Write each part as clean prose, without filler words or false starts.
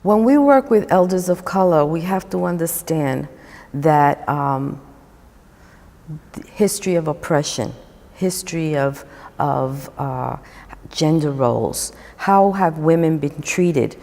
When we work with elders of color, we have to understand that history of oppression, history of gender roles, how have women been treated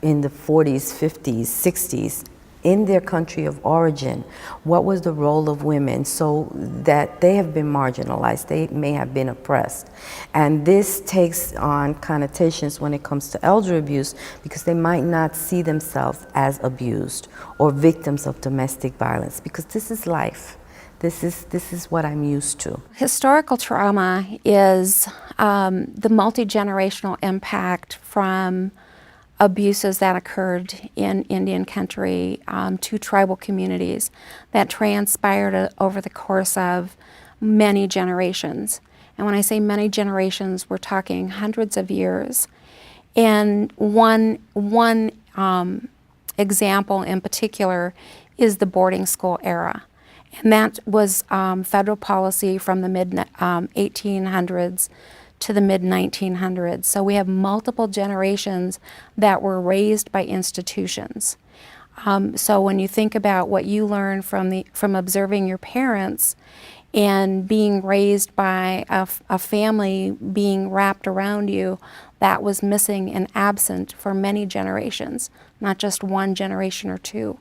in the 40s, 50s, 60s, in their country of origin. What was the role of women, so that they have been marginalized, they may have been oppressed. And this takes on connotations when it comes to elder abuse, because they might not see themselves as abused or victims of domestic violence, because this is life. This is what I'm used to. Historical trauma is the multi-generational impact from abuses that occurred in Indian country to tribal communities that transpired over the course of many generations. And when I say many generations, we're talking hundreds of years. And one example in particular is the boarding school era. And that was federal policy from the mid-1800s to the mid-1900s. So we have multiple generations that were raised by institutions. So when you think about what you learn from observing your parents and being raised by a family being wrapped around you, that was missing and absent for many generations, not just one generation or two.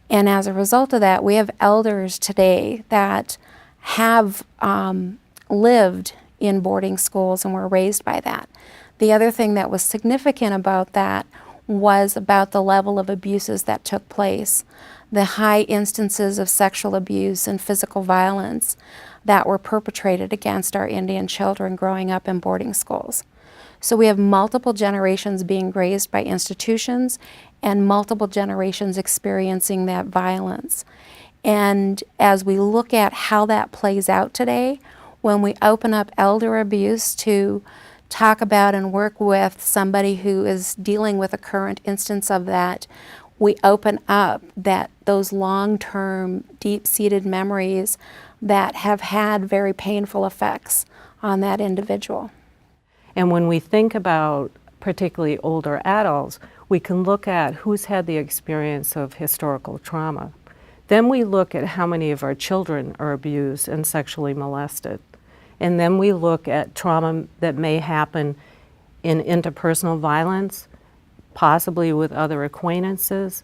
And as a result of that, we have elders today that have lived in boarding schools and were raised by that. The other thing that was significant about that was about the level of abuses that took place, the high instances of sexual abuse and physical violence that were perpetrated against our Indian children growing up in boarding schools. So we have multiple generations being raised by institutions and multiple generations experiencing that violence. And as we look at how that plays out today, when we open up elder abuse to talk about and work with somebody who is dealing with a current instance of that, we open up those long-term, deep-seated memories that have had very painful effects on that individual. And when we think about particularly older adults, we can look at who's had the experience of historical trauma. Then we look at how many of our children are abused and sexually molested. And then we look at trauma that may happen in interpersonal violence, possibly with other acquaintances.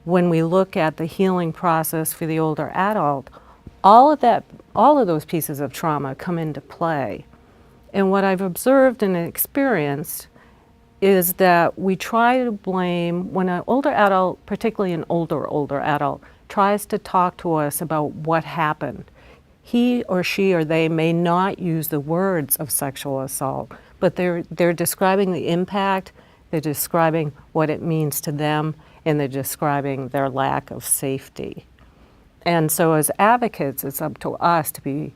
When we look at the healing process for the older adult, all of those pieces of trauma come into play. And what I've observed and experienced is that we try to blame, when an older adult, particularly an older adult, tries to talk to us about what happened, he or she or they may not use the words of sexual assault, but they're describing the impact, they're describing what it means to them, and they're describing their lack of safety. And so as advocates, it's up to us to be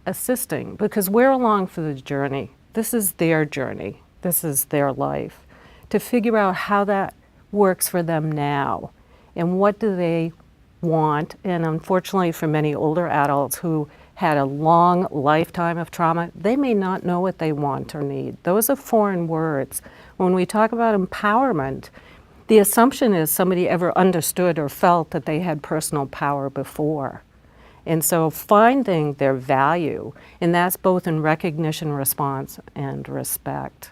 assisting, because we're along for the journey. This is their journey. This is their life. To figure out how that works for them now and what do they want. And unfortunately for many older adults who had a long lifetime of trauma, they may not know what they want or need. Those are foreign words. When we talk about empowerment, the assumption is somebody ever understood or felt that they had personal power before. And so finding their value, and that's both in recognition, response, and respect.